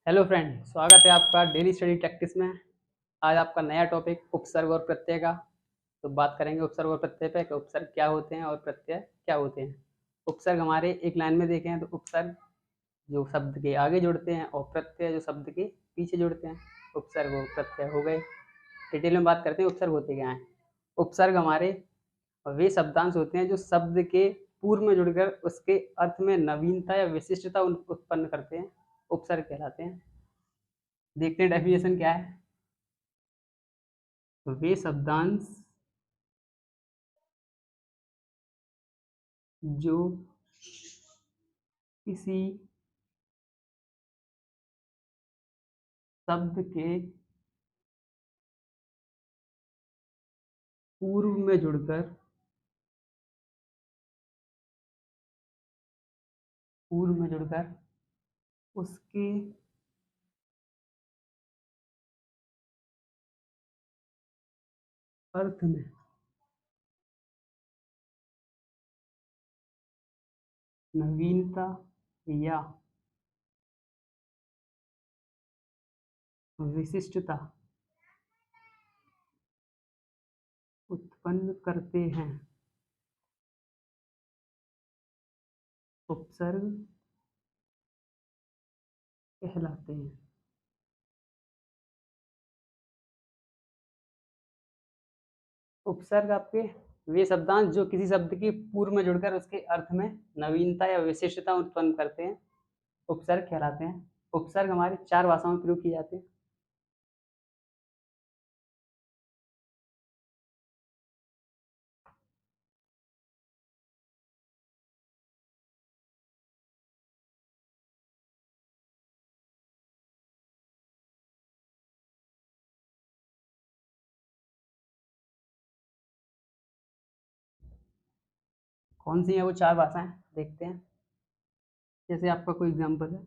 Hello friend, स्वागत है आपका डेली स्टडी प्रैक्टिस में। आज आपका नया टॉपिक उपसर्ग और प्रत्यय का। तो बात करेंगे उपसर्ग और प्रत्यय पे कि उपसर्ग क्या होते हैं और प्रत्यय क्या होते हैं। उपसर्ग हमारे एक लाइन में देखें तो उपसर्ग जो शब्द के आगे जुड़ते हैं और प्रत्यय जो शब्द के पीछे जुड़ते हैं। उपसर्ग और प्रत्यय हो गए। डिटेल में बात करते हैं उपसर्ग होते क्या हैं। उपसर्ग हमारे वे शब्दांश होते हैं जो शब्द के पूर्व में जुड़कर उसके अर्थ में नवीनता या विशिष्टता उत्पन्न करते हैं, उपसर्ग कहलाते हैं। देखते हैं डेफिनेशन क्या है। वे शब्दांश जो किसी शब्द के पूर्व में जुड़कर उसके अर्थ में नवीनता या विशिष्टता उत्पन्न करते हैं, उपसर्ग कहलाते हैं। उपसर्ग आपके वे शब्दांश जो किसी शब्द के पूर्व में जुड़कर उसके अर्थ में नवीनता या विशिष्टता उत्पन्न करते हैं, उपसर्ग कहलाते हैं। उपसर्ग हमारे 4 भाषाओं में प्रयोग किए जाते हैं। कौन सी है वो 4 भाषाएं, देखते हैं। जैसे आपका कोई एग्जाम्पल है,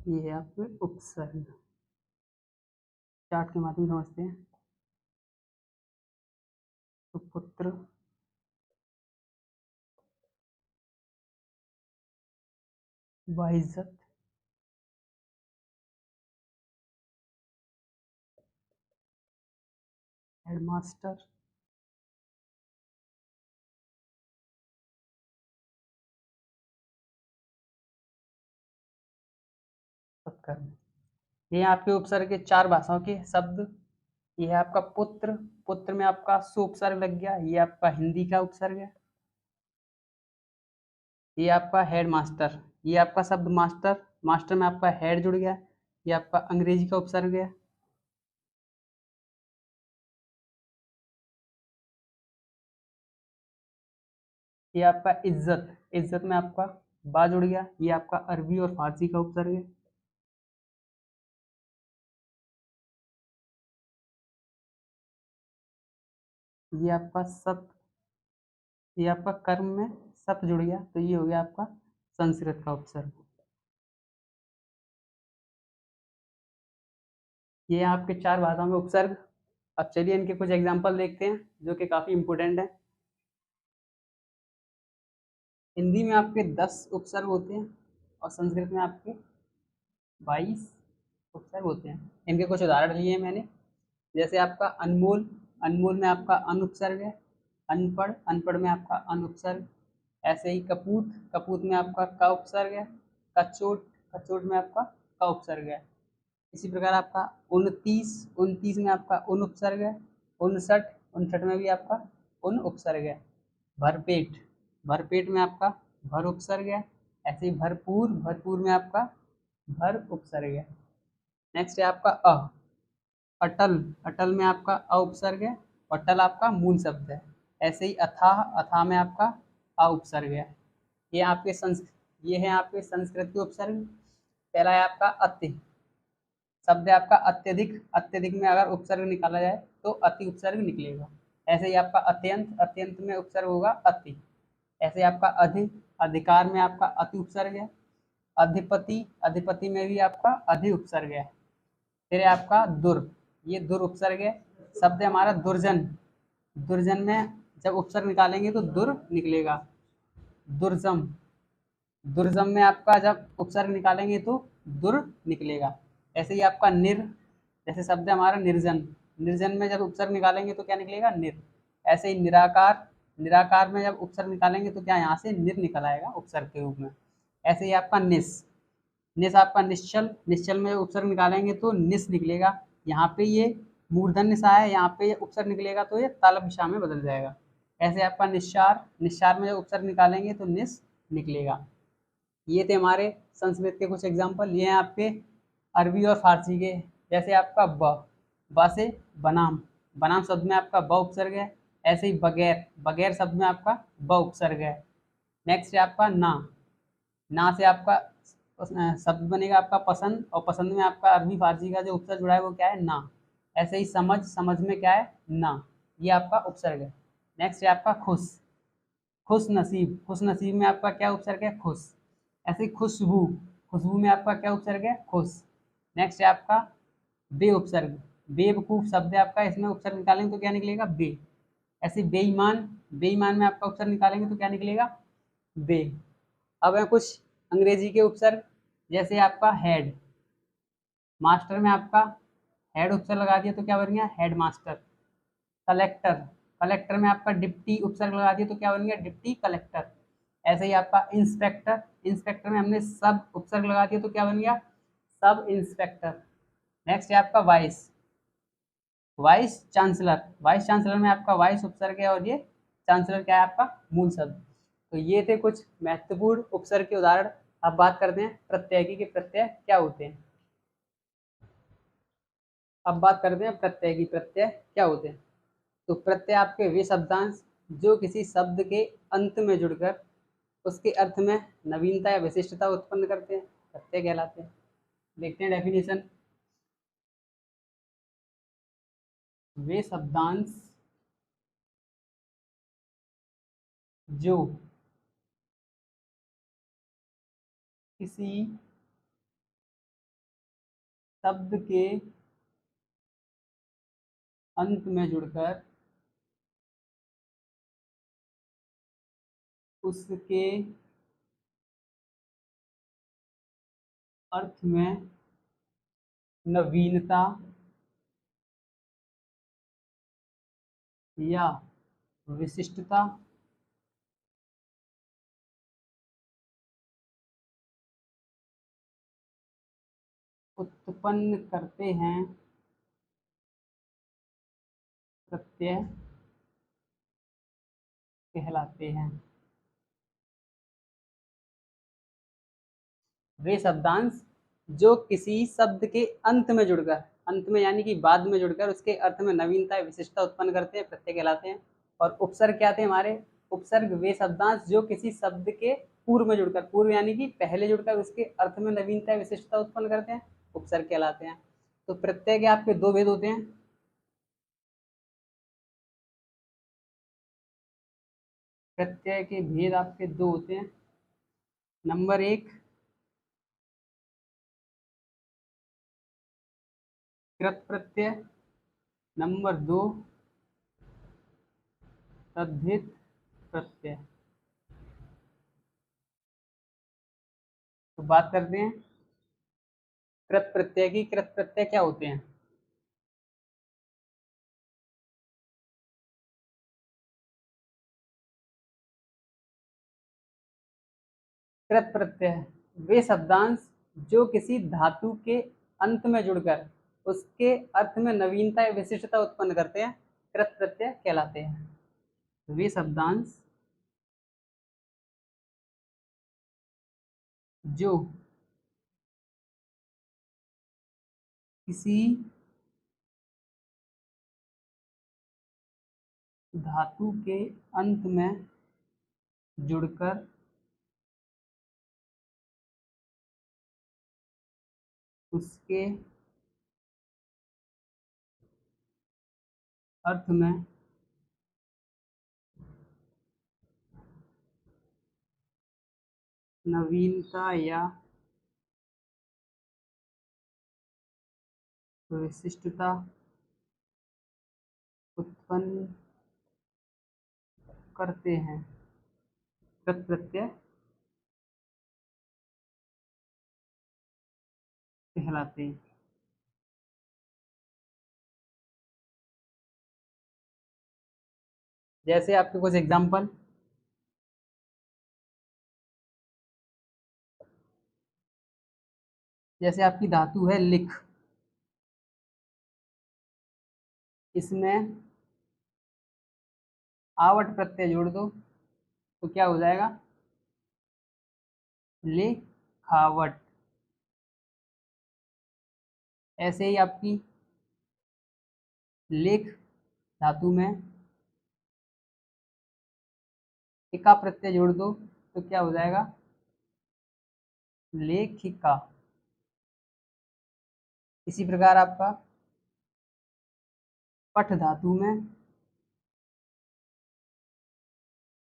ये है आपके उपसर्ग। चार्ट के माध्यम से समझते हैं। तो पुत्र, बाइज्जत, हेडमास्टर, सत्कर्म। ये आपके उपसर्ग के 4 भाषाओं के शब्द। ये है आपका पुत्र, पुत्र में आपका सु उपसर्ग लग गया, ये आपका हिंदी का उपसर्ग है। ये आपका हेड मास्टर, ये आपका शब्द मास्टर, मास्टर में आपका हेड जुड़ गया, ये आपका अंग्रेजी का उपसर्ग है। ये आपका इज्जत, इज्जत में आपका बा जुड़ गया, ये आपका अरबी और फारसी का उपसर्ग है। ये आपका सत, ये आपका कर्म में सत जुड़ गया, तो ये हो गया आपका संस्कृत का उपसर्ग। ये आपके 4 भाषाओं में उपसर्ग। अब चलिए इनके कुछ एग्जाम्पल देखते हैं जो कि काफ़ी इंपॉर्टेंट है। हिंदी में आपके 10 उपसर्ग होते हैं और संस्कृत में आपके 22 उपसर्ग होते हैं। इनके कुछ उदाहरण लिए हैं मैंने। जैसे आपका अनमोल, अनमोल में आपका अन उपसर्ग है। अनपढ़, अनपढ़ में आपका अन उपसर्ग। ऐसे ही कपूत, कपूत में आपका क उपसर्ग है। कचोट, कचोट में आपका क उपसर्ग है। इसी प्रकार आपका 29, 29 में आपका उन उपसर्ग है। 59, 59 में भी आपका उन उपसर्ग है। भरपेट, भरपेट में आपका भर उपसर्ग है। ऐसे ही भरपूर, भरपूर में आपका भर उपसर्ग है। नेक्स्ट है आपका अटल, अटल में आपका अ उपसर्ग है। अटल आपका मूल शब्द है। ऐसे ही अथाह, अथाह में आपका अ उपसर्ग है। ये आपके ये है आपके संस्कृत के उपसर्ग। पहला है आपका अति, शब्द है आपका अत्यधिक, अत्यधिक में अगर उपसर्ग निकाला जाए तो अति उपसर्ग निकलेगा। ऐसे ही आपका अत्यंत, अत्यंत में उपसर्ग होगा अति। ऐसे आपका अधि, अधिकार में आपका अति उपसर्ग है। अधिपति, अधिपति में भी आपका अधि उपसर्ग है। फिर है आपका दुर, ये दुर उपसर्ग है। शब्द है हमारा दुर्जन, दुर्जन में जब उपसर्ग निकालेंगे तो दुर निकलेगा। दुर्जम, दुर्जम में आपका जब उपसर्ग निकालेंगे तो दुर निकलेगा। ऐसे ही आपका निर, जैसे शब्द है हमारा निर्जन, निर्जन में जब उपसर्ग निकालेंगे तो क्या निकलेगा, निर। ऐसे ही निराकार, निराकार में जब उपसर्ग निकालेंगे तो क्या यहाँ से निर निकल आएगा उपसर्ग के रूप में। ऐसे ही आपका निस, निस आपका निश्चल, निश्चल में उपसर्ग निकालेंगे तो निस निकलेगा। यहाँ पे ये मूर्धन्य सा है, यहाँ पे ये उपसर्ग निकलेगा तो ये तालव्य विषा में बदल जाएगा। ऐसे आपका निस्सार, निस्सार में जब उपसर्ग निकालेंगे तो निस निकलेगा। ये थे हमारे संस्कृत के कुछ एग्जाम्पल। ये हैं आपके अरबी और फारसी के। जैसे आपका ब से बनाम, बनाम शब्द में आपका ब उपसर्ग है। ऐसे ही बगैर, बगैर शब्द में आपका ब उपसर्ग है। नेक्स्ट है आपका ना से आपका शब्द बनेगा आपका पसंद, और पसंद में आपका अरबी फारसी का जो उपसर्ग जुड़ा है वो क्या है, ना। ऐसे ही समझ, समझ में क्या है, ना, ये आपका उपसर्ग है। नेक्स्ट है आपका खुश, खुश नसीब, खुश नसीब में आपका क्या उपसर्ग है, खुश। ऐसे ही खुशबू, खुशबू में आपका क्या उपसर्ग है, खुश। नेक्स्ट है आपका बे उपसर्ग, बेवकूफ शब्द है आपका, इसमें उपसर्ग निकालेंगे तो क्या निकलेगा, बे। ऐसे बेईमान, बेईमान में आपका उपसर्ग निकालेंगे तो क्या निकलेगा, बे। अब है कुछ अंग्रेजी के उपसर्ग। जैसे आपका हेड, मास्टर में आपका हेड उपसर्ग लगा दिया तो क्या बन गया, हेड मास्टर। कलेक्टर, कलेक्टर में आपका डिप्टी उपसर्ग लगा दिया तो क्या बन गया, डिप्टी कलेक्टर। ऐसे ही आपका इंस्पेक्टर, इंस्पेक्टर में हमने सब उपसर्ग लगा दिया तो क्या बन गया, सब इंस्पेक्टर। नेक्स्ट है आपका vice, vice chancellor, vice chancellor में आपका वाइस उपसर्ग है, और ये चांसलर क्या है आपका मूल शब्द। तो ये थे कुछ महत्वपूर्ण उपसर्ग के उदाहरण। अब बात करते हैं प्रत्ययी के प्रत्यय क्या होते हैं। अब बात करते हैं प्रत्यय की, प्रत्यय क्या होते हैं। तो प्रत्यय आपके वे शब्दांश जो किसी शब्द के अंत में जुड़कर उसके अर्थ में नवीनता या विशिष्टता उत्पन्न करते हैं, प्रत्यय कहलाते हैं। देखते हैं डेफिनेशन। वे शब्दांश जो किसी शब्द के अंत में जुड़कर उसके अर्थ में नवीनता या विशिष्टता उत्पन्न करते हैं, प्रत्यय कहलाते हैं। वे शब्दांश जो किसी शब्द के अंत में जुड़कर, अंत में यानी कि बाद में जुड़कर उसके अर्थ में नवीनता या विशिष्टता उत्पन्न करते हैं, प्रत्यय कहलाते हैं। और उपसर्ग क्या थे हमारे, उपसर्ग वे शब्दांश जो किसी शब्द के पूर्व में जुड़कर, पूर्व यानी कि पहले जुड़कर उसके अर्थ में नवीनता या विशिष्टता उत्पन्न करते हैं, उपसर्ग कहलाते हैं। तो प्रत्यय के आपके दो भेद होते हैं। प्रत्यय के भेद आपके दो होते हैं। नंबर एक, कृत प्रत्यय। नंबर दो, तद्धित प्रत्यय। तो बात करते हैं कृत प्रत्यय की। कृत प्रत्यय क्या होते हैं। कृत प्रत्यय वे शब्दांश जो किसी धातु के अंत में जुड़कर उसके अर्थ में नवीनता या विशिष्टता उत्पन्न करते हैं, कृत प्रत्यय कहलाते हैं। वे शब्दांश जो किसी धातु के अंत में जुड़कर उसके अर्थ में नवीनता या विशिष्टता उत्पन्न करते हैं, कृत प्रत्यय कहलाते हैं। जैसे आपके कुछ एग्जाम्पल, जैसे आपकी धातु है लिख, इसमें आवट प्रत्यय जोड़ दो तो क्या हो जाएगा, लिखावट। ऐसे ही आपकी लेख धातु में इका प्रत्यय जोड़ दो तो क्या हो जाएगा, लेखिका। इसी प्रकार आपका पठ धातु में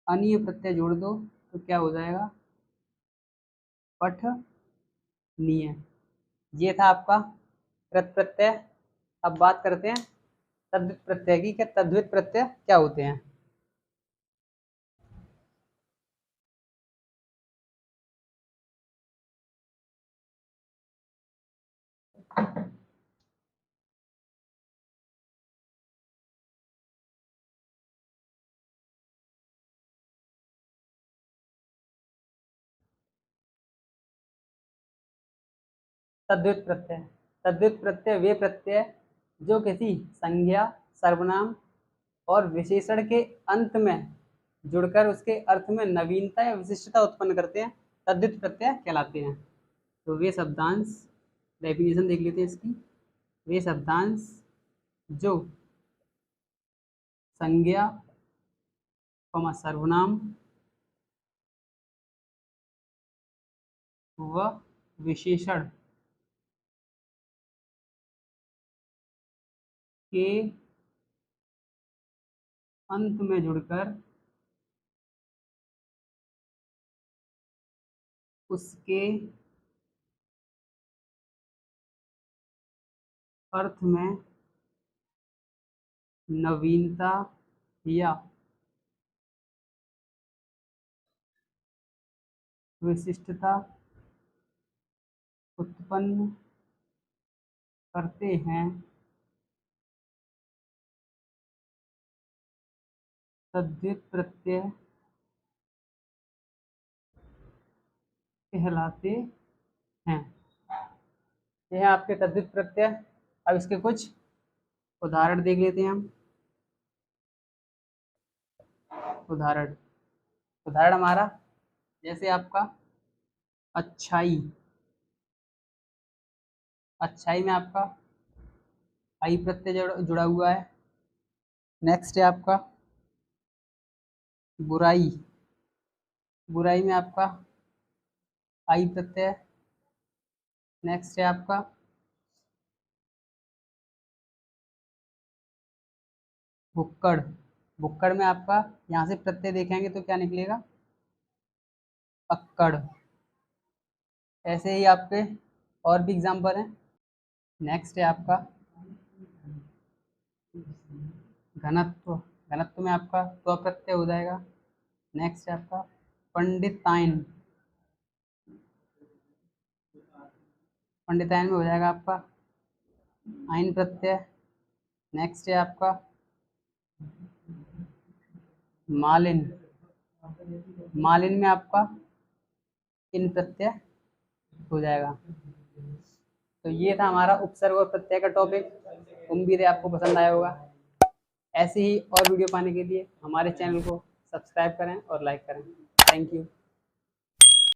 अनीय प्रत्यय जोड़ दो तो क्या हो जाएगा, पठनीय। ये था आपका कृत प्रत्यय। अब बात करते हैं तद्धित प्रत्यय की। क्या तद्धित प्रत्यय क्या होते हैं? तद्धित प्रत्यय, तद्धित प्रत्यय वे प्रत्यय जो किसी संज्ञा, सर्वनाम और विशेषण के अंत में जुड़कर उसके अर्थ में नवीनता या विशिष्टता उत्पन्न करते हैं, तद्धित प्रत्यय कहलाते हैं। तो वे शब्दांश, डेफिनेशन देख लेते हैं इसकी। वे शब्दांश जो संज्ञा, सर्वनाम व विशेषण के अंत में जुड़कर उसके अर्थ में नवीनता या विशिष्टता उत्पन्न करते हैं, तद्धित प्रत्यय कहलाते हैं। ये हैं आपके तद्धित प्रत्यय। अब इसके कुछ उदाहरण देख लेते हैं हम। उदाहरण, उदाहरण हमारा जैसे आपका अच्छाई, अच्छाई में आपका आई प्रत्यय जुड़ा हुआ है। नेक्स्ट है आपका बुराई, बुराई में आपका आई प्रत्यय। नेक्स्ट है आपका भुक्कड़, भुक्कड़ में आपका यहाँ से प्रत्यय देखेंगे तो क्या निकलेगा, अक्कड़। ऐसे ही आपके और भी एग्जाम्पल हैं। नेक्स्ट है आपका घनत्व, घनत्व में आपका त्व प्रत्यय हो जाएगा। नेक्स्ट है आपका पंडितायन, पंडितायन में हो जाएगा आपका आयन प्रत्यय। नेक्स्ट है आपका मालिन, मालिन में आपका इन प्रत्यय हो जाएगा। तो ये था हमारा उपसर्ग और प्रत्यय का टॉपिक। उम्मीद है आपको पसंद आया होगा। ऐसे ही और वीडियो पाने के लिए हमारे चैनल को सब्सक्राइब करें और लाइक करें। Thank you.